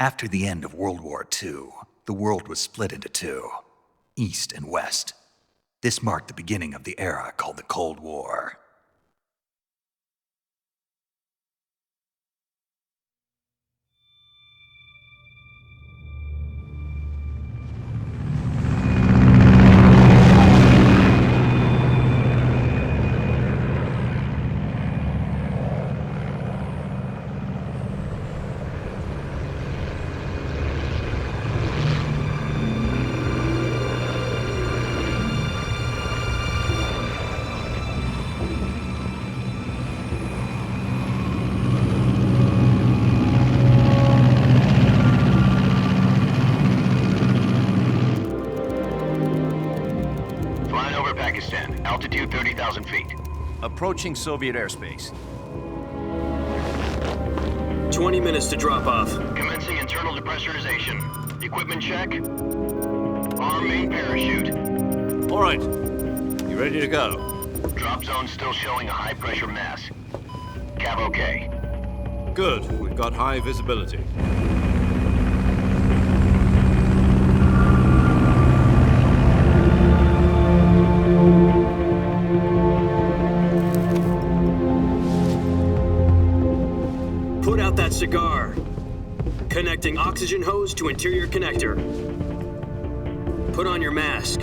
After the end of World War II, the world was split into two, East and West. This marked the beginning of the era called the Cold War. Altitude 30,000 feet. Approaching Soviet airspace. 20 minutes to drop off. Commencing internal depressurization. Equipment check. Arm main parachute. All right. You ready to go? Drop zone still showing a high pressure mass. Cav okay. Good. We've got high visibility. Put out that cigar. Connecting oxygen hose to interior connector. Put on your mask.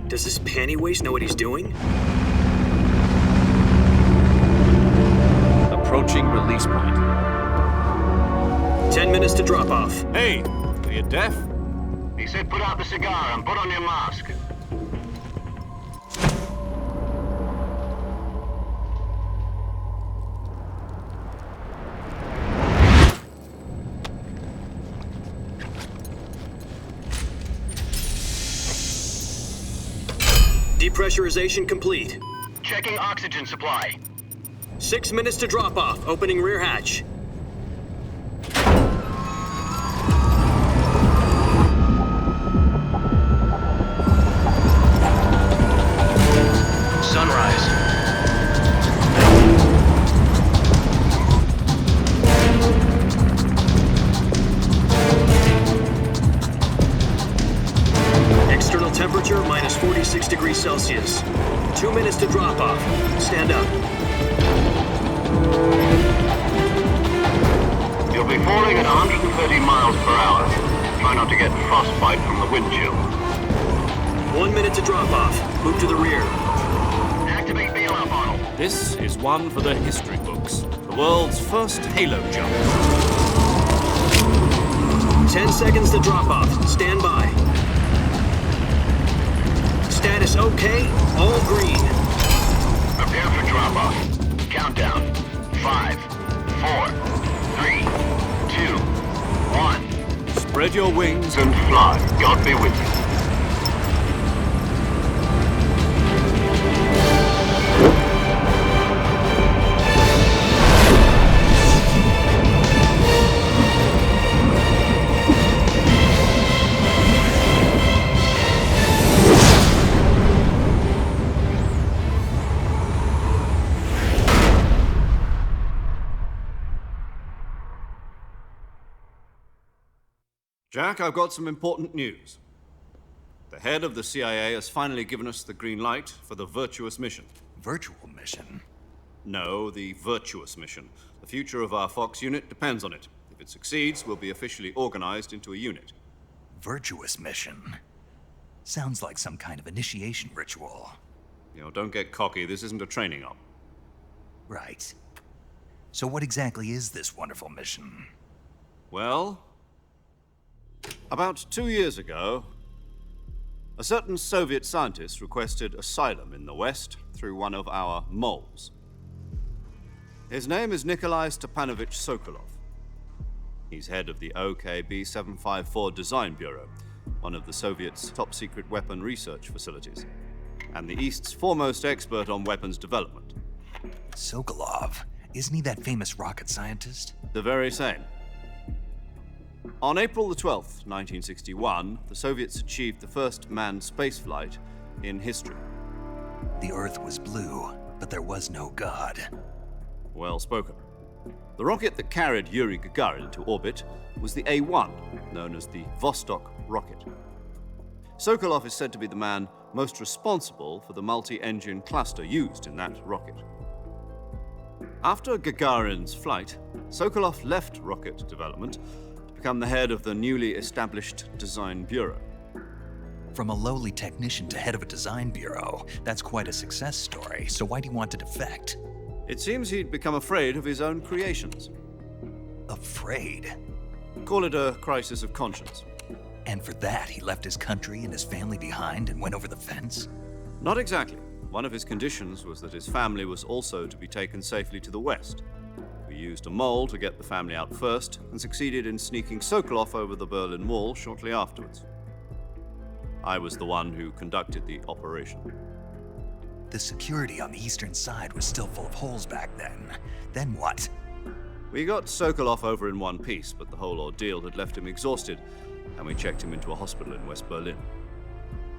Does this panty waste know what he's doing? Approaching release point. 10 minutes to drop off. Hey, are you deaf? He said put out the cigar and put on your mask. Depressurization complete. Checking oxygen supply. 6 minutes to drop off. Opening rear hatch. Sunrise. External temperature minus 46 degrees Celsius. 2 minutes to drop off. Stand up. You'll be falling at 130 miles per hour. Try not to get frostbite from the wind chill. 1 minute to drop off. Move to the rear. Activate bailout model. This is one for the history books. The world's first halo jump. 10 seconds to drop off. Stand by. Status okay. All green. Prepare for drop-off. Countdown. 5, 4, 3, 2, 1. Spread your wings And fly. God be with you. Jack, I've got some important news. The head of the CIA has finally given us the green light for the Virtuous mission. Virtual mission? No, the Virtuous mission. The future of our Fox unit depends on it. If it succeeds, we'll be officially organized into a unit. Virtuous mission? Sounds like some kind of initiation ritual. You know, don't get cocky. This isn't a training op. Right. So what exactly is this wonderful mission? Well, about 2 years ago, a certain Soviet scientist requested asylum in the West through one of our moles. His name is Nikolai Stepanovich Sokolov. He's head of the OKB-754 Design Bureau, one of the Soviets' top-secret weapon research facilities, and the East's foremost expert on weapons development. Sokolov? Isn't he that famous rocket scientist? The very same. On April the 12th, 1961, the Soviets achieved the first manned spaceflight in history. The Earth was blue, but there was no God. Well spoken. The rocket that carried Yuri Gagarin into orbit was the A-1, known as the Vostok rocket. Sokolov is said to be the man most responsible for the multi-engine cluster used in that rocket. After Gagarin's flight, Sokolov left rocket development to become the head of the newly established Design Bureau. From a lowly technician to head of a design bureau, that's quite a success story, so why do you want to defect? It seems he'd become afraid of his own creations. Afraid? Call it a crisis of conscience. And for that, he left his country and his family behind and went over the fence? Not exactly. One of his conditions was that his family was also to be taken safely to the west. We used a mole to get the family out first and succeeded in sneaking Sokolov over the Berlin Wall shortly afterwards. I was the one who conducted the operation. The security on the eastern side was still full of holes back then. Then what? We got Sokolov over in one piece, but the whole ordeal had left him exhausted, and we checked him into a hospital in West Berlin.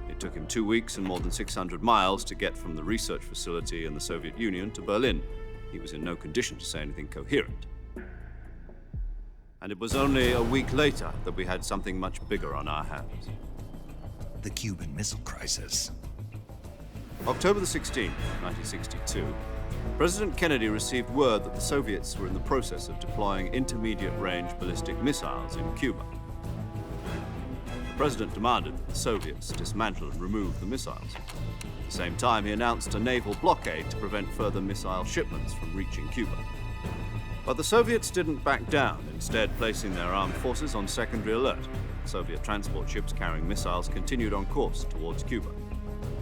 It took him 2 weeks and more than 600 miles to get from the research facility in the Soviet Union to Berlin. He was in no condition to say anything coherent. And it was only a week later that we had something much bigger on our hands. The Cuban Missile Crisis. October the 16th, 1962, President Kennedy received word that the Soviets were in the process of deploying intermediate-range ballistic missiles in Cuba. The president demanded that the Soviets dismantle and remove the missiles. At the same time, he announced a naval blockade to prevent further missile shipments from reaching Cuba. But the Soviets didn't back down, instead placing their armed forces on secondary alert. Soviet transport ships carrying missiles continued on course towards Cuba.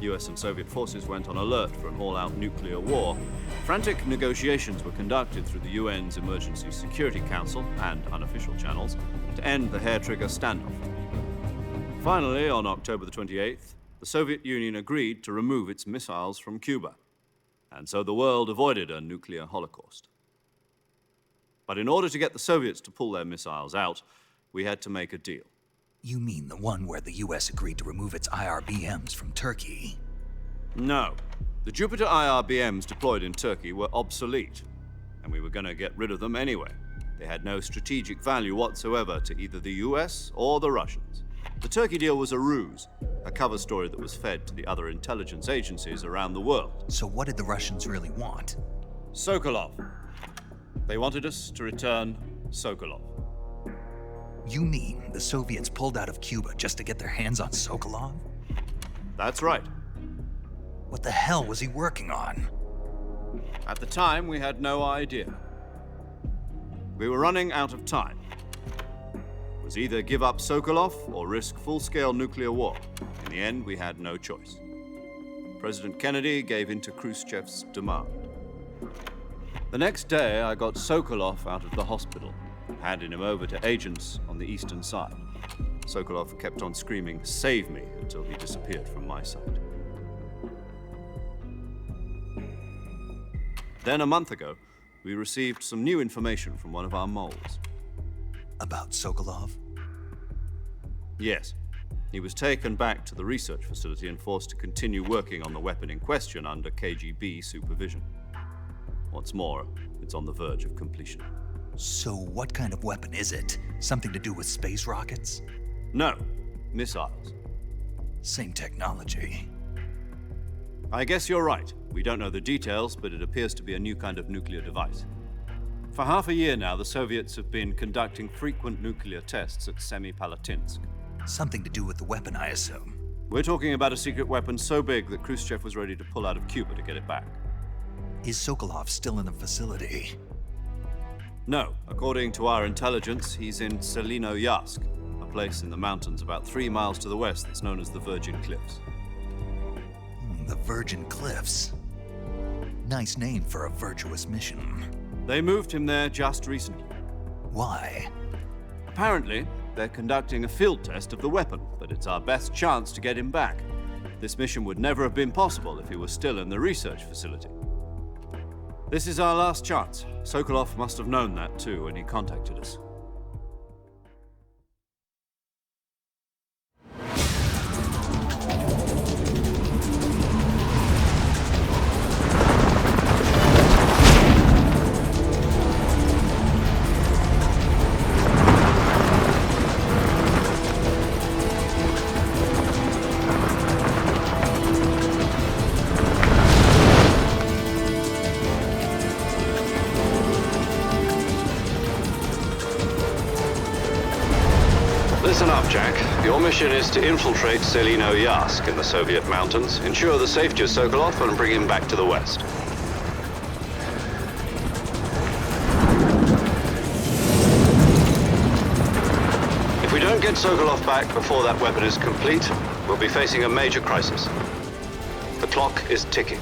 US and Soviet forces went on alert for an all-out nuclear war. Frantic negotiations were conducted through the UN's Emergency Security Council and unofficial channels to end the hair-trigger standoff. Finally, on October the 28th, the Soviet Union agreed to remove its missiles from Cuba. And so the world avoided a nuclear holocaust. But in order to get the Soviets to pull their missiles out, we had to make a deal. You mean the one where the US agreed to remove its IRBMs from Turkey? No. The Jupiter IRBMs deployed in Turkey were obsolete, and we were going to get rid of them anyway. They had no strategic value whatsoever to either the US or the Russians. The Turkey deal was a ruse, a cover story that was fed to the other intelligence agencies around the world. So what did the Russians really want? Sokolov. They wanted us to return Sokolov. You mean the Soviets pulled out of Cuba just to get their hands on Sokolov? That's right. What the hell was he working on? At the time, we had no idea. We were running out of time. It was either give up Sokolov or risk full-scale nuclear war. In the end, we had no choice. President Kennedy gave in to Khrushchev's demand. The next day, I got Sokolov out of the hospital, handing him over to agents on the eastern side. Sokolov kept on screaming, "Save me," until he disappeared from my sight. Then a month ago, we received some new information from one of our moles. About Sokolov? Yes. He was taken back to the research facility and forced to continue working on the weapon in question under KGB supervision. What's more, it's on the verge of completion. So what kind of weapon is it? Something to do with space rockets? No, missiles. Same technology. I guess you're right. We don't know the details, but it appears to be a new kind of nuclear device. For half a year now, the Soviets have been conducting frequent nuclear tests at Semipalatinsk. Something to do with the weapon, I assume. We're talking about a secret weapon so big that Khrushchev was ready to pull out of Cuba to get it back. Is Sokolov still in the facility? No. According to our intelligence, he's in Selinoyarsk, a place in the mountains about 3 miles to the west that's known as the Virgin Cliffs. The Virgin Cliffs. Nice name for a virtuous mission. They moved him there just recently. Why? Apparently, they're conducting a field test of the weapon, but it's our best chance to get him back. This mission would never have been possible if he was still in the research facility. This is our last chance. Sokolov must have known that too when he contacted us. Jack. Your mission is to infiltrate Selino Yask in the Soviet mountains, ensure the safety of Sokolov, and bring him back to the West. If we don't get Sokolov back before that weapon is complete, we'll be facing a major crisis. The clock is ticking.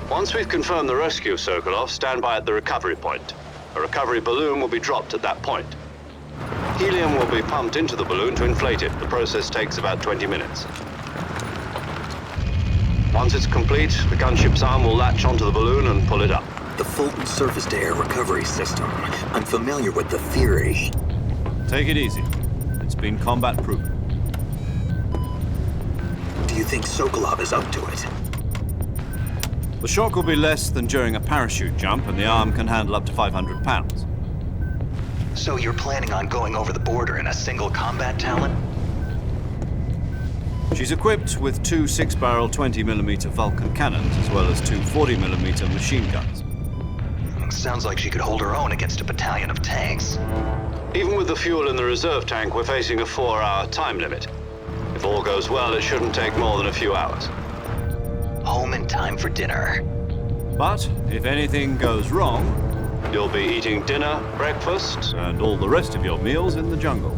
Once we've confirmed the rescue of Sokolov, stand by at the recovery point. A recovery balloon will be dropped at that point. Helium will be pumped into the balloon to inflate it. The process takes about 20 minutes. Once it's complete, the gunship's arm will latch onto the balloon and pull it up. The Fulton surface-to-air recovery system. I'm familiar with the theory. Take it easy. It's been combat-proven. Do you think Sokolov is up to it? The shock will be less than during a parachute jump, and the arm can handle up to 500 pounds. So you're planning on going over the border in a single combat Talon? She's equipped with two 6-barrel 20mm Vulcan cannons, as well as two 40mm machine guns. Sounds like she could hold her own against a battalion of tanks. Even with the fuel in the reserve tank, we're facing a 4-hour time limit. If all goes well, it shouldn't take more than a few hours. Home in time for dinner. But if anything goes wrong, you'll be eating dinner, breakfast, and all the rest of your meals in the jungle.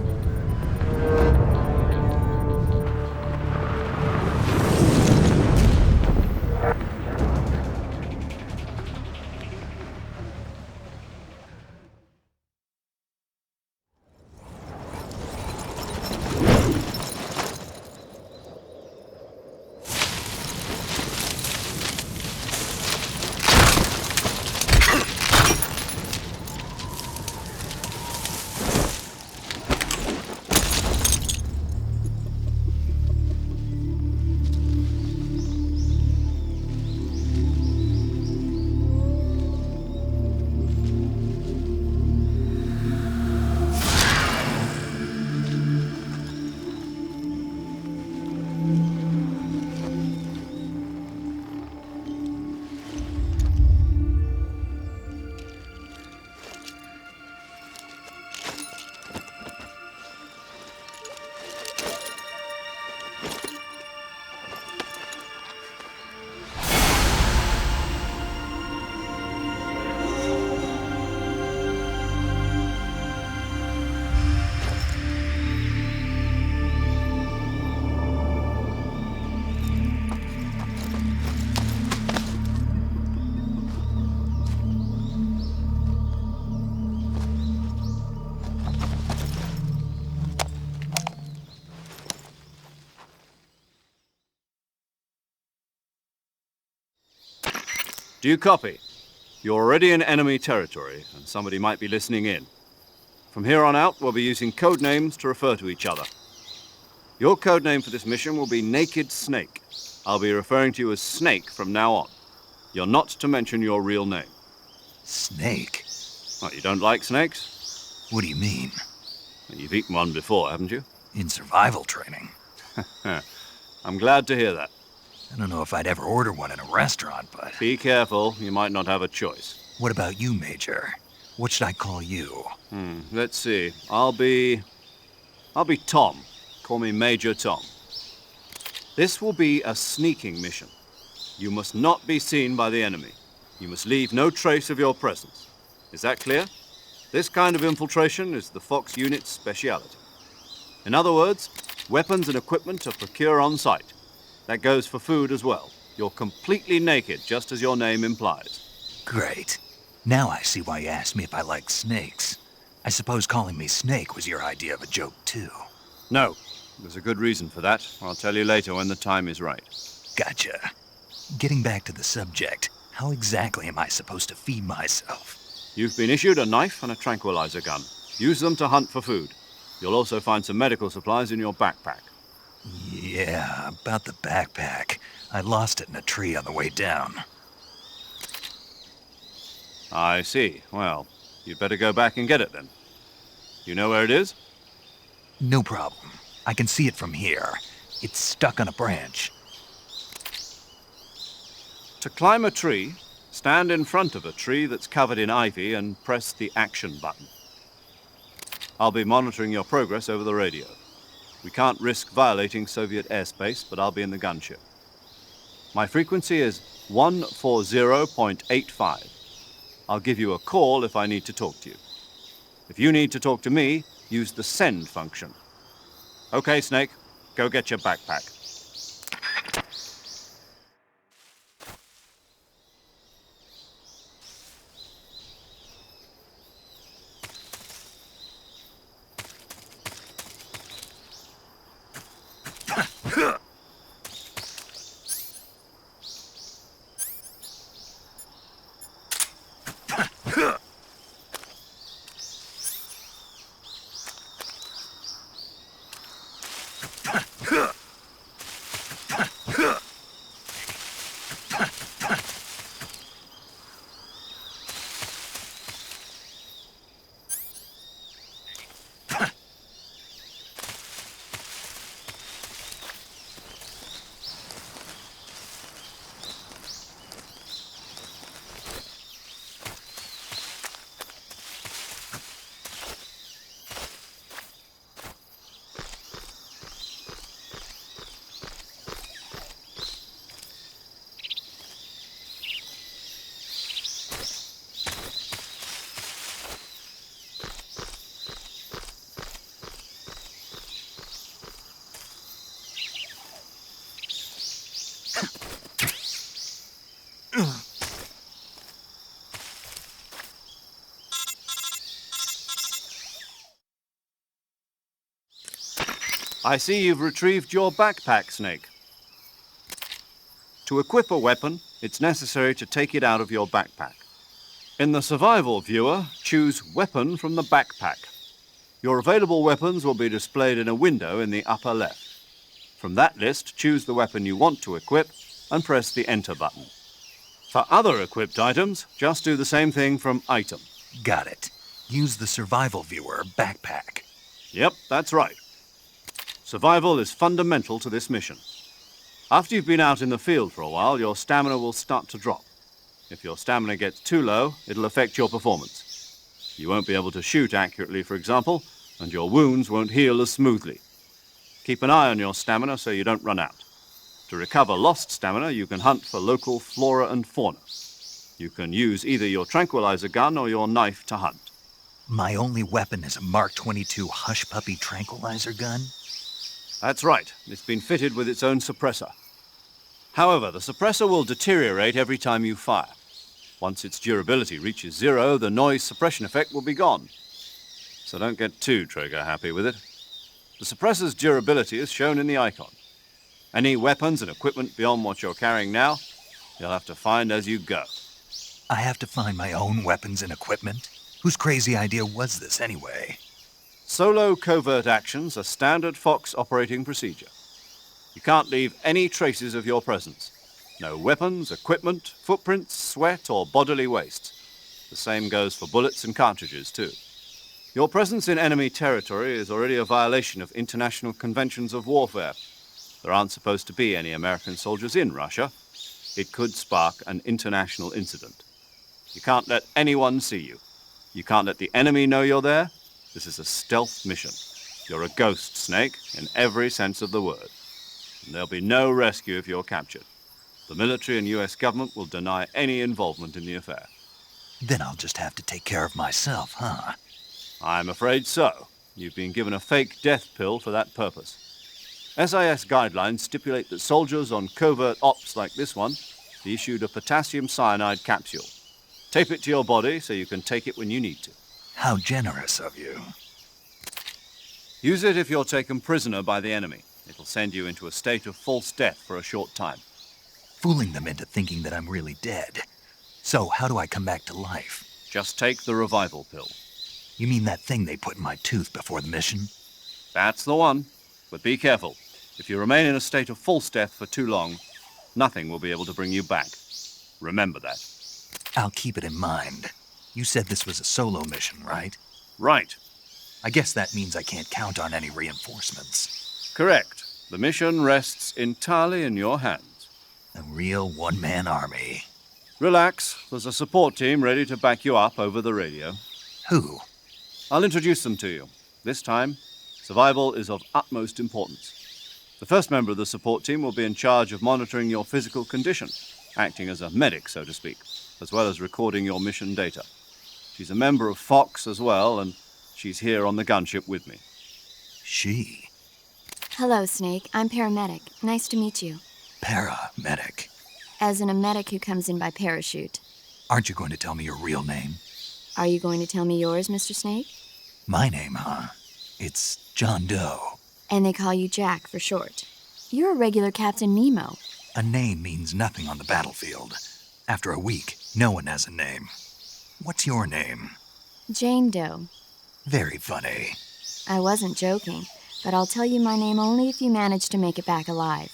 Do you copy? You're already in enemy territory, and somebody might be listening in. From here on out, we'll be using code names to refer to each other. Your code name for this mission will be Naked Snake. I'll be referring to you as Snake from now on. You're not to mention your real name. Snake? What, you don't like snakes? What do you mean? You've eaten one before, haven't you? In survival training? I'm glad to hear that. I don't know if I'd ever order one in a restaurant, but... Be careful, you might not have a choice. What about you, Major? What should I call you? Let's see. I'll be Tom. Call me Major Tom. This will be a sneaking mission. You must not be seen by the enemy. You must leave no trace of your presence. Is that clear? This kind of infiltration is the Fox unit's speciality. In other words, weapons and equipment are procured on site. That goes for food as well. You're completely naked, just as your name implies. Great. Now I see why you asked me if I like snakes. I suppose calling me Snake was your idea of a joke, too. No. There's a good reason for that. I'll tell you later when the time is right. Gotcha. Getting back to the subject, how exactly am I supposed to feed myself? You've been issued a knife and a tranquilizer gun. Use them to hunt for food. You'll also find some medical supplies in your backpack. Yeah, about the backpack. I lost it in a tree on the way down. I see. Well, you'd better go back and get it then. You know where it is? No problem. I can see it from here. It's stuck on a branch. To climb a tree, stand in front of a tree that's covered in ivy and press the action button. I'll be monitoring your progress over the radio. We can't risk violating Soviet airspace, but I'll be in the gunship. My frequency is 140.85. I'll give you a call if I need to talk to you. If you need to talk to me, use the send function. Okay, Snake, go get your backpack. I see you've retrieved your backpack, Snake. To equip a weapon, it's necessary to take it out of your backpack. In the survival viewer, choose Weapon from the backpack. Your available weapons will be displayed in a window in the upper left. From that list, choose the weapon you want to equip and press the Enter button. For other equipped items, just do the same thing from Item. Got it. Use the survival viewer backpack. Yep, that's right. Survival is fundamental to this mission. After you've been out in the field for a while, your stamina will start to drop. If your stamina gets too low, it'll affect your performance. You won't be able to shoot accurately, for example, and your wounds won't heal as smoothly. Keep an eye on your stamina so you don't run out. To recover lost stamina, you can hunt for local flora and fauna. You can use either your tranquilizer gun or your knife to hunt. My only weapon is a Mark 22 Hush Puppy tranquilizer gun? That's right. It's been fitted with its own suppressor. However, the suppressor will deteriorate every time you fire. Once its durability reaches 0, the noise suppression effect will be gone. So don't get too trigger-happy with it. The suppressor's durability is shown in the icon. Any weapons and equipment beyond what you're carrying now, you'll have to find as you go. I have to find my own weapons and equipment? Whose crazy idea was this anyway? Solo covert actions are standard Fox operating procedure. You can't leave any traces of your presence. No weapons, equipment, footprints, sweat, or bodily waste. The same goes for bullets and cartridges, too. Your presence in enemy territory is already a violation of international conventions of warfare. There aren't supposed to be any American soldiers in Russia. It could spark an international incident. You can't let anyone see you. You can't let the enemy know you're there. This is a stealth mission. You're a ghost, Snake, in every sense of the word. And there'll be no rescue if you're captured. The military and US government will deny any involvement in the affair. Then I'll just have to take care of myself, huh? I'm afraid so. You've been given a fake death pill for that purpose. SIS guidelines stipulate that soldiers on covert ops like this one be issued a potassium cyanide capsule. Tape it to your body so you can take it when you need to. How generous of you. Use it if you're taken prisoner by the enemy. It'll send you into a state of false death for a short time. Fooling them into thinking that I'm really dead. So how do I come back to life? Just take the revival pill. You mean that thing they put in my tooth before the mission? That's the one. But be careful. If you remain in a state of false death for too long, nothing will be able to bring you back. Remember that. I'll keep it in mind. You said this was a solo mission, right? Right. I guess that means I can't count on any reinforcements. Correct. The mission rests entirely in your hands. A real one-man army. Relax, there's a support team ready to back you up over the radio. Who? I'll introduce them to you. This time, survival is of utmost importance. The first member of the support team will be in charge of monitoring your physical condition, acting as a medic, so to speak, as well as recording your mission data. She's a member of Fox as well, and she's here on the gunship with me. She. Hello, Snake. I'm paramedic. Nice to meet you. Paramedic. As in a medic who comes in by parachute. Aren't you going to tell me your real name? Are you going to tell me yours, Mr. Snake? My name, huh? It's John Doe. And they call you Jack for short. You're a regular Captain Nemo. A name means nothing on the battlefield. After a week, no one has a name. What's your name? Jane Doe. Very funny. I wasn't joking, but I'll tell you my name only if you manage to make it back alive.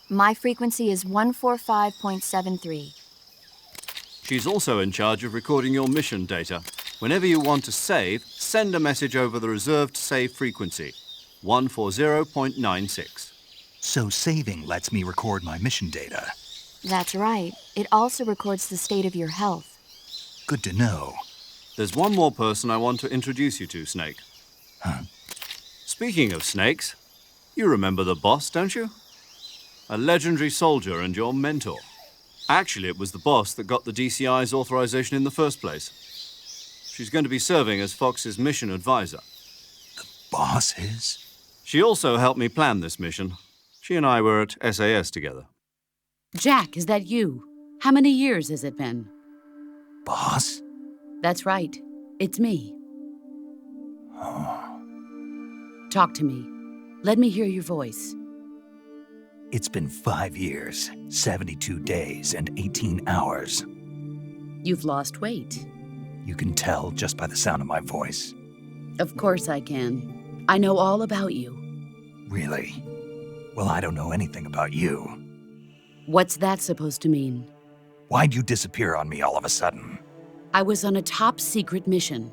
My frequency is 145.73. She's also in charge of recording your mission data. Whenever you want to save, send a message over the reserved save frequency, 140.96. So saving lets me record my mission data. That's right. It also records the state of your health. Good to know. There's one more person I want to introduce you to, Snake. Huh? Speaking of snakes, you remember the boss, don't you? A legendary soldier and your mentor. Actually, it was the boss that got the DCI's authorization in the first place. She's going to be serving as Fox's mission advisor. Boss is? She also helped me plan this mission. She and I were at SAS together. Jack, is that you? How many years has it been? Boss? That's right. It's me. Talk to me. Let me hear your voice. It's been 5 years, 72 days, and 18 hours. You've lost weight. You can tell just by the sound of my voice. Of course I can. I know all about you. Really? Well, I don't know anything about you. What's that supposed to mean? Why'd you disappear on me all of a sudden? I was on a top-secret mission.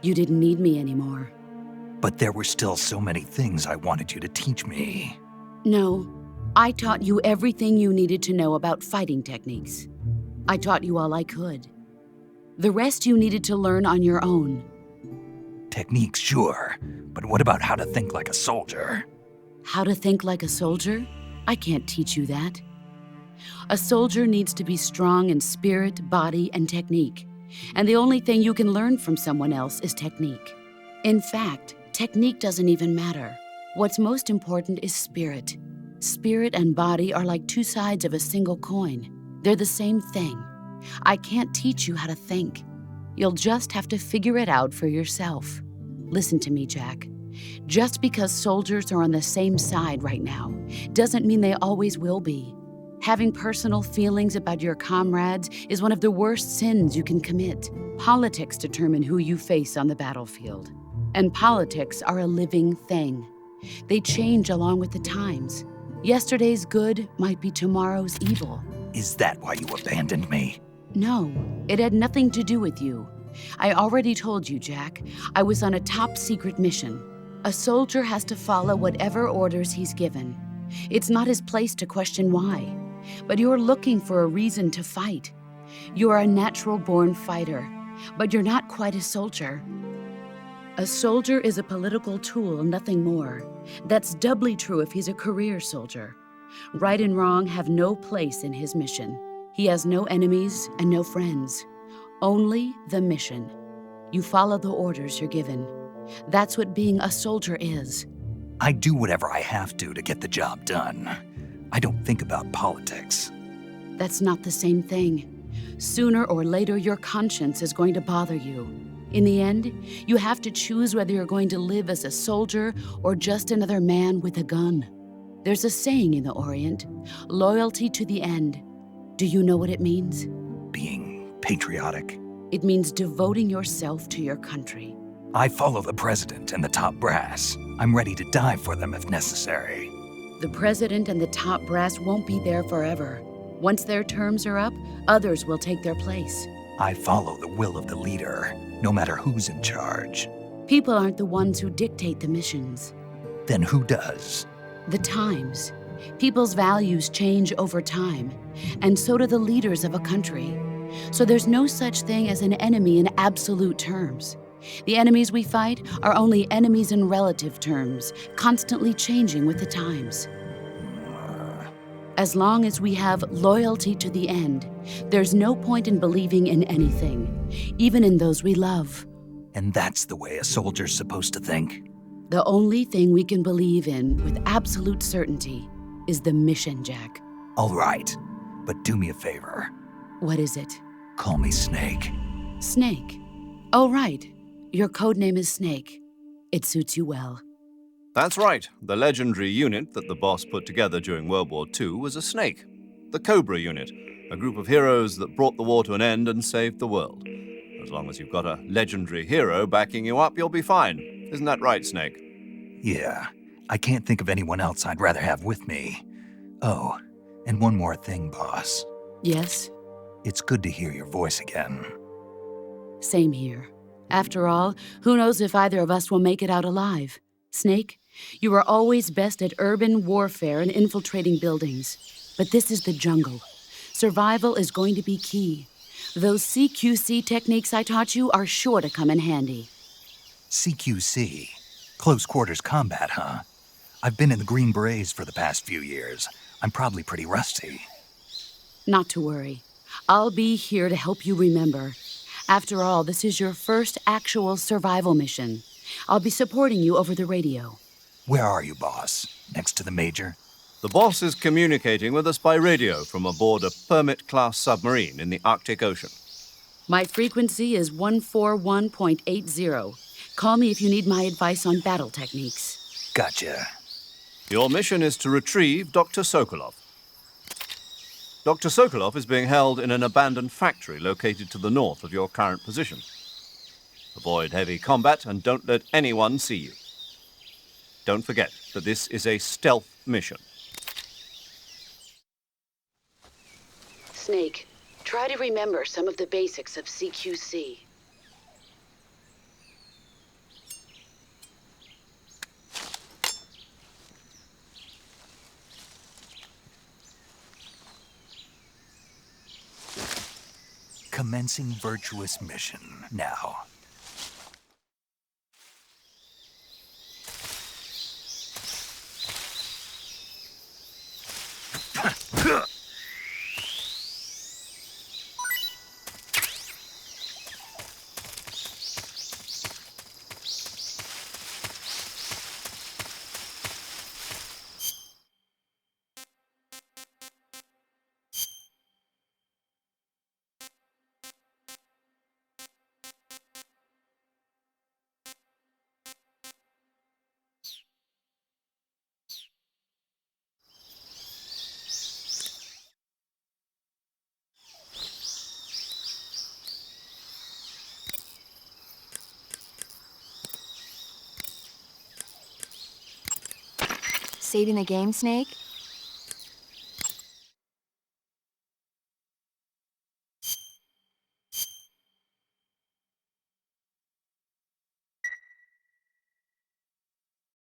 You didn't need me anymore. But there were still so many things I wanted you to teach me. No, I taught you everything you needed to know about fighting techniques. I taught you all I could. The rest you needed to learn on your own. Techniques, sure. But what about how to think like a soldier? How to think like a soldier? I can't teach you that. A soldier needs to be strong in spirit, body, and technique. And the only thing you can learn from someone else is technique. In fact, technique doesn't even matter. What's most important is spirit. Spirit and body are like two sides of a single coin. They're the same thing. I can't teach you how to think. You'll just have to figure it out for yourself. Listen to me, Jack. Just because soldiers are on the same side right now doesn't mean they always will be. Having personal feelings about your comrades is one of the worst sins you can commit. Politics determine who you face on the battlefield. And politics are a living thing. They change along with the times. Yesterday's good might be tomorrow's evil. Is that why you abandoned me? No, it had nothing to do with you. I already told you, Jack. I was on a top-secret mission. A soldier has to follow whatever orders he's given. It's not his place to question why. But you're looking for a reason to fight. You're a natural-born fighter, but you're not quite a soldier. A soldier is a political tool, nothing more. That's doubly true if he's a career soldier. Right and wrong have no place in his mission. He has no enemies and no friends. Only the mission. You follow the orders you're given. That's what being a soldier is. I do whatever I have to get the job done. I don't think about politics. That's not the same thing. Sooner or later, your conscience is going to bother you. In the end, you have to choose whether you're going to live as a soldier or just another man with a gun. There's a saying in the Orient, loyalty to the end. Do you know what it means? Being patriotic. It means devoting yourself to your country. I follow the president and the top brass. I'm ready to die for them if necessary. The president and the top brass won't be there forever. Once their terms are up, others will take their place. I follow the will of the leader, no matter who's in charge. People aren't the ones who dictate the missions. Then who does? The times. People's values change over time, and so do the leaders of a country. So there's no such thing as an enemy in absolute terms. The enemies we fight are only enemies in relative terms, constantly changing with the times. As long as we have loyalty to the end, there's no point in believing in anything, even in those we love. And that's the way a soldier's supposed to think? The only thing we can believe in with absolute certainty is the mission, Jack. All right, but do me a favor. What is it? Call me Snake. Snake. Oh, right. Your codename is Snake. It suits you well. That's right. The legendary unit that the boss put together during World War II was a snake. The Cobra unit, a group of heroes that brought the war to an end and saved the world. As long as you've got a legendary hero backing you up, you'll be fine. Isn't that right, Snake? Yeah, I can't think of anyone else I'd rather have with me. Oh, and one more thing, boss. Yes? It's good to hear your voice again. Same here. After all, who knows if either of us will make it out alive? Snake, you are always best at urban warfare and infiltrating buildings. But this is the jungle. Survival is going to be key. Those CQC techniques I taught you are sure to come in handy. CQC? Close quarters combat, huh? I've been in the Green Berets for the past few years. I'm probably pretty rusty. Not to worry. I'll be here to help you remember. After all, this is your first actual survival mission. I'll be supporting you over the radio. Where are you, boss? Next to the Major? The boss is communicating with us by radio from aboard a Permit-class submarine in the Arctic Ocean. My frequency is 141.80. Call me if you need my advice on battle techniques. Gotcha. Your mission is to retrieve Dr. Sokolov. Dr. Sokolov is being held in an abandoned factory located to the north of your current position. Avoid heavy combat and don't let anyone see you. Don't forget that this is a stealth mission. Snake, try to remember some of the basics of CQC. Commencing virtuous mission now. Saving the game, Snake?